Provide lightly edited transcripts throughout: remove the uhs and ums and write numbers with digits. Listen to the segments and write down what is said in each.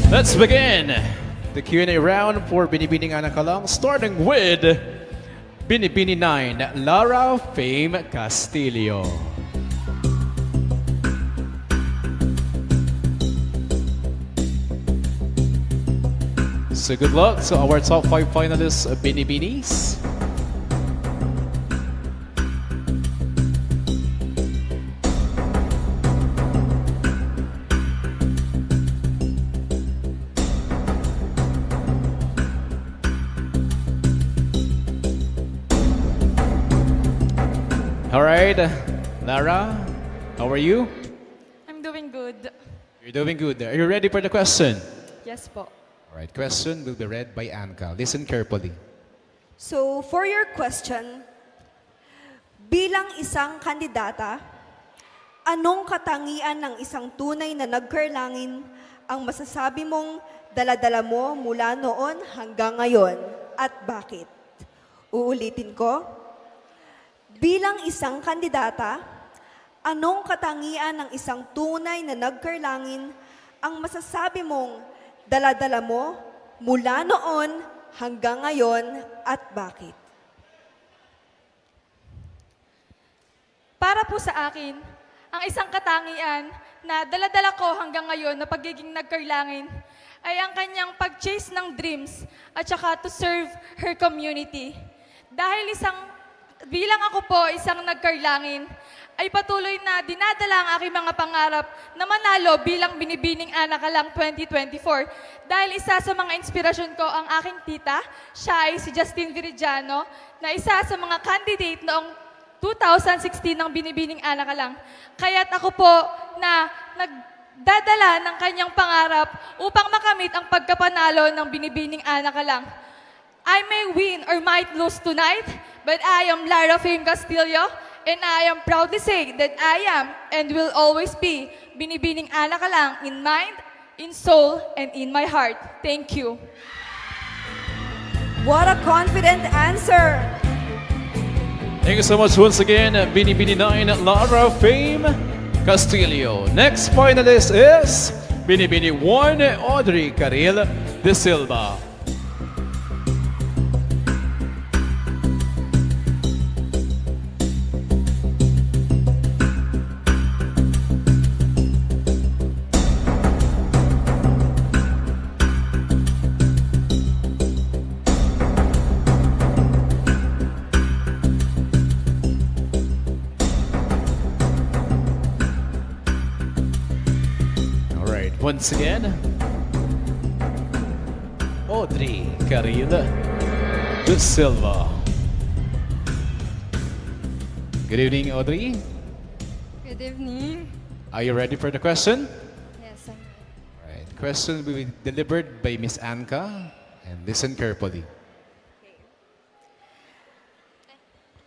Let's begin the Q&A round for Binibining Anak Ka Lang, starting with Binibini 9, Lara Fame Castillo. So good luck to our top 5 finalists, Binibinis. All right, Lara, how are you? I'm doing good. You're doing good. Are you ready for the question? Yes po. All right, question will be read by Anka. Listen carefully. So, for your question, bilang isang kandidata, anong katangian ng isang tunay na nagkarlangin ang masasabi mong daladala mo mula noon hanggang ngayon at bakit? Uulitin ko. Bilang isang kandidata, anong katangian ng isang tunay na nagkarlangin ang masasabi mong daladala mo mula noon hanggang ngayon at bakit? Para po sa akin, ang isang katangian na daladala ko hanggang ngayon na pagiging nagkarlangin ay ang kanyang pag-chase ng dreams at saka to serve her community. Dahil bilang ako po isang nagkarlangin, ay patuloy na dinadala ang aking mga pangarap na manalo bilang Binibining Anak Ka Lang 2024. Dahil isa sa mga inspirasyon ko ang aking tita, siya ay si Justine Viridiano, na isa sa mga candidate noong 2016 ng Binibining Anak Ka Lang. Kaya't ako po na nagdadala ng kanyang pangarap upang makamit ang pagkapanalo ng Binibining Anak Ka Lang. I may win or might lose tonight, but I am Lara Fame Castillo, and I am proud to say that I am and will always be Binibining Anak Ka Lang in mind, in soul, and in my heart. Thank you. What a confident answer! Thank you so much once again, Binibini 9, Lara Fame Castillo. Next finalist is Binibini 1, Audrey Caril de Silva. Once again, Audrey Caril de Silva. Good evening, Audrey. Good evening. Are you ready for the question? Yes, I'm ready. All right. Question will be delivered by Miss Anka, and listen carefully.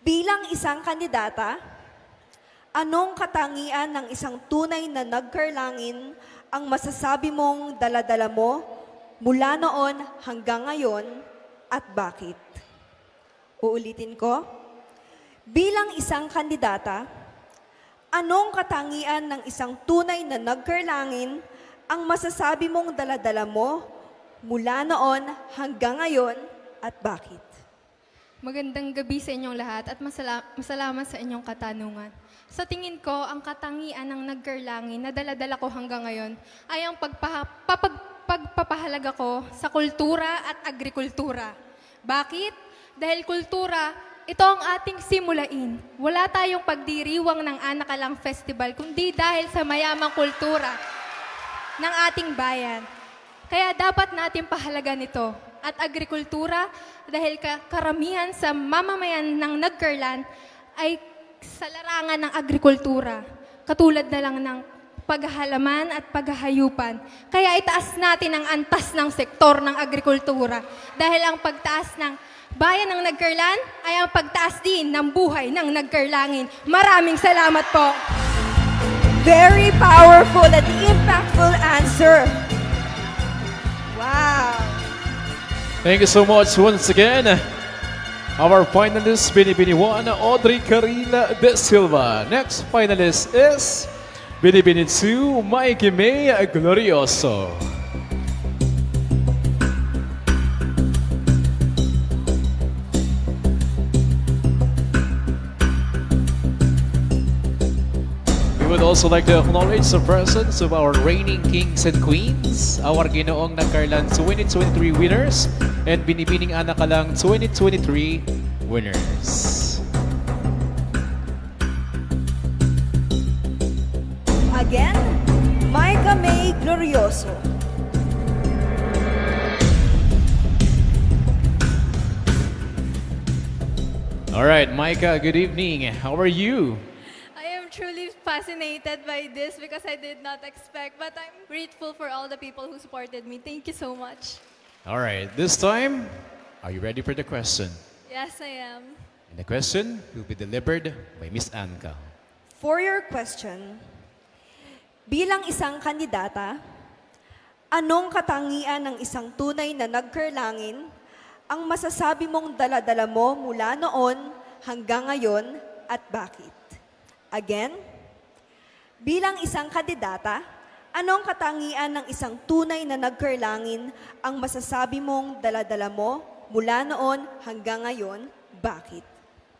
Bilang isang kandidata, anong katangian ng isang tunay na nagkarlangin ang masasabi mong daladala mo mula noon hanggang ngayon at bakit? Uulitin ko. Bilang isang kandidata, anong katangian ng isang tunay na nagkarlangin ang masasabi mong daladala mo mula noon hanggang ngayon at bakit? Magandang gabi sa inyong lahat at masalamat sa inyong katanungan. Sa tingin ko, ang katangian ng nagkarlangin na daladala ko hanggang ngayon ay ang pagpapahalaga ko sa kultura at agrikultura. Bakit? Dahil kultura, ito ang ating simulain. Wala tayong pagdiriwang ng Anak Ka Lang Festival, kundi dahil sa mayamang kultura ng ating bayan. Kaya dapat natin pahalagan ito. At agrikultura, dahil karamihan sa mamamayan ng Nagkarlan ay sa larangan ng agrikultura. Katulad na lang ng paghahalaman at paghahayupan. Kaya itaas natin ang antas ng sektor ng agrikultura. Dahil ang pagtaas ng bayan ng Nagkarlan ay ang pagtaas din ng buhay ng Nagkarlangin. Maraming salamat po. Very powerful and impactful answer. Wow! Thank you so much once again. Our finalist, Binibini 1, Audrey Caril de Silva. Next finalist is Binibini 2, Mikey May Glorioso. would also like to acknowledge the presence of our reigning kings and queens, our Ginoong Nagkarlan 2023 winners, and Binibining Anakalang 2023 winners. Again, Micah May Glorioso. All right, Micah, good evening. How are you? I am truly fascinated by this because I did not expect, but I'm grateful for all the people who supported me. Thank you so much. All right, this time, are you ready for the question? Yes, I am. And the question will be delivered by Miss Anka. For your question, bilang isang kandidata, anong katangian ng isang tunay na nagkarlangin ang masasabi mong dala-dala mo mula noon hanggang ngayon at bakit? Again, bilang isang kandidata, anong katangian ng isang tunay na nagkarlangin ang masasabi mong dala-dala mo mula noon hanggang ngayon, bakit?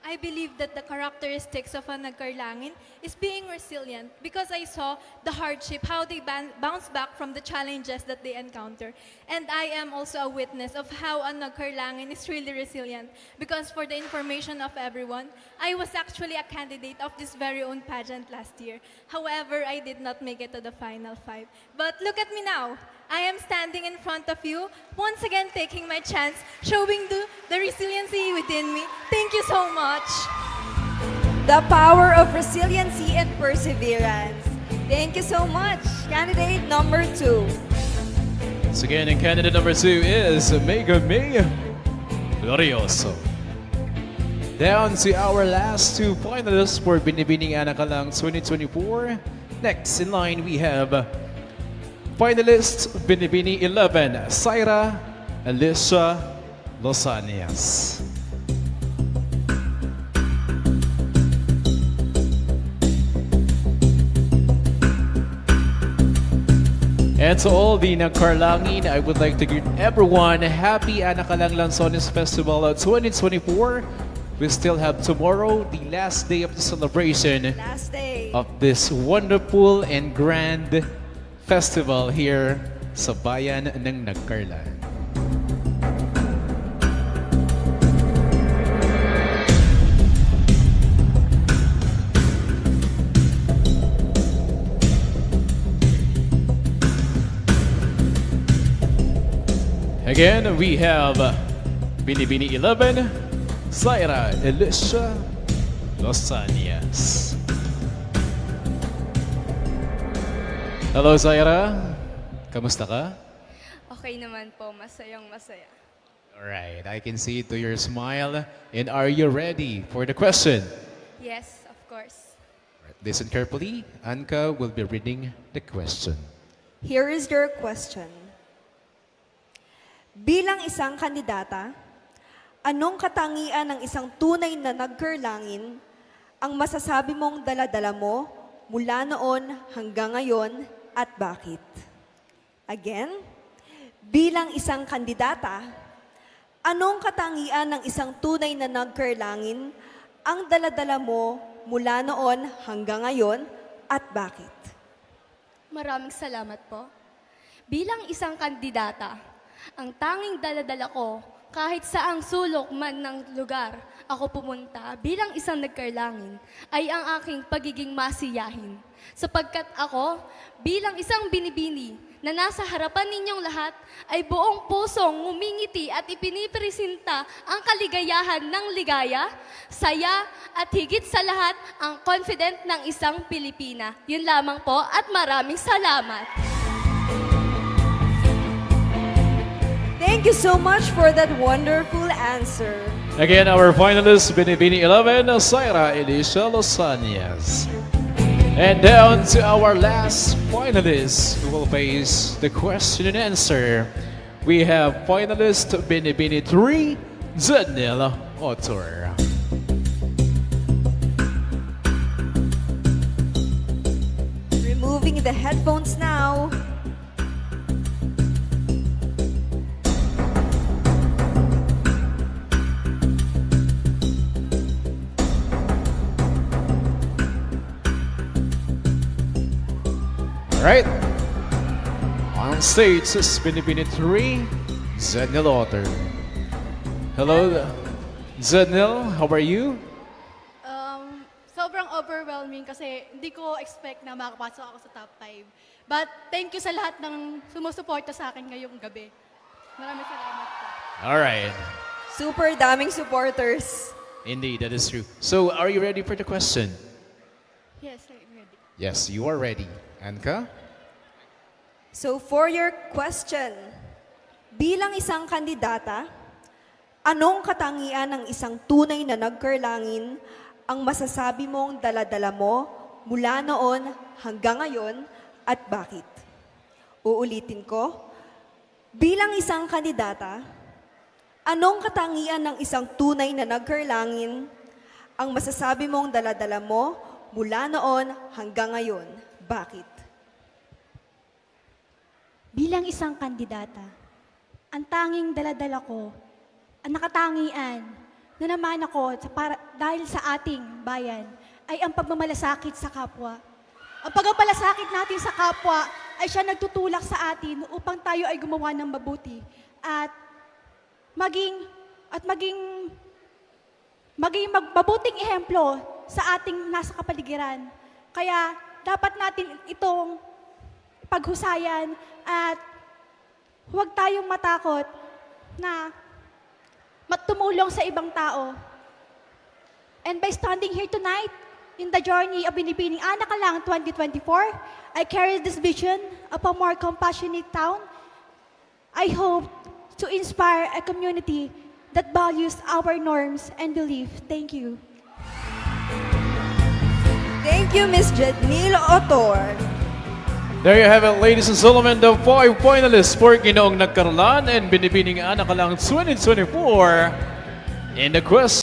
I believe that the characteristics of a nagkarlangin is being resilient because I saw the hardship, how they bounce back from the challenges that they encounter. And I am also a witness of how a nagkarlangin is really resilient because for the information of everyone, I was actually a candidate of this very own pageant last year. However, I did not make it to the final 5. But look at me now. I am standing in front of you, once again taking my chance, showing the resiliency within me. Thank you so much. The power of resiliency and perseverance. Thank you so much. Candidate number 2. Once again, and candidate number 2 is Mega May Glorioso. Down to our last 2 finalists for Binibining Anakalang 2024. Next in line, we have finalist Binibini 11, Syra Alicia Losanias. And to all the Nagkarlangin, I would like to greet everyone happy Anakalang Lanzones Festival 2024. We still have tomorrow, the last day of the celebration Last day. of this wonderful and grand festival here sa Bayan ng Nagkarlan. Again, we have Binibini 11, Syra Alicia Losanias. Hello, Syra. Kamusta ka? Okay naman po, masayang-masaya. Alright, I can see it to your smile. And are you ready for the question? Yes, of course. Listen carefully. Anka will be reading the question. Here is your question. Bilang isang kandidata, anong katangian ng isang tunay na nagkarlangin ang masasabi mong dala-dala mo mula noon hanggang ngayon at bakit? Again, bilang isang kandidata, anong katangian ng isang tunay na nagkarlangin ang dala-dala mo mula noon hanggang ngayon at bakit? Maraming salamat po. Bilang isang kandidata, ang tanging daladala ko kahit saang sulok man ng lugar ako pumunta bilang isang nagkarlangin ay ang aking pagiging masiyahin. Sapagkat ako, bilang isang binibini na nasa harapan ninyong lahat, ay buong pusong ngumingiti at ipinipresenta ang kaligayahan ng ligaya, saya, at higit sa lahat, ang confident ng isang Pilipina. Yun lamang po at maraming salamat. Thank you so much for that wonderful answer. Again, our finalists, Binibini 11, Syra Alicia Losanias. And down to our last finalist who will face the question and answer. We have finalist Binibini 3, Daniel Otor. Removing the headphones now. Right. On stage is Binibini 3, Zednil Otter. Hello, Zednil. How are you? Sobrang overwhelming kasi hindi ko expect na makapasok ako sa top 5. But thank you sa lahat ng sumusuporta sa akin ngayong gabi. Maraming salamat po. All right. Super daming supporters. Indeed, that is true. So, are you ready for the question? Yes, I'm ready. Yes, you are ready. Anka? So for your question, bilang isang kandidata, anong katangian ng isang tunay na nagkarlangin ang masasabi mong daladala mo mula noon hanggang ngayon at bakit? Uulitin ko, bilang isang kandidata, anong katangian ng isang tunay na nagkarlangin ang masasabi mong daladala mo mula noon hanggang ngayon? Bakit? Bilang isang kandidata, ang tanging daladala ko, ang nakatangian na naman ako dahil sa ating bayan ay ang pagmamalasakit sa kapwa. Ang pagmamalasakit natin sa kapwa ay siya nagtutulak sa atin upang tayo ay gumawa ng mabuti at maging mabuting ehemplo sa ating nasa kapaligiran. Kaya dapat natin itong paghusayan at huwag tayong matakot na tumulong sa ibang tao. And by standing here tonight, in the journey of Binibining Anak Ka Lang 2024, I carry this vision of a more compassionate town. I hope to inspire a community that values our norms and beliefs. Thank you. Thank you, Ms. Jednil Otor. There you have it, ladies and gentlemen, the 5 finalists for Ginoong Nagkarlan and Binibining Anak Ka Lang 2024 in the quest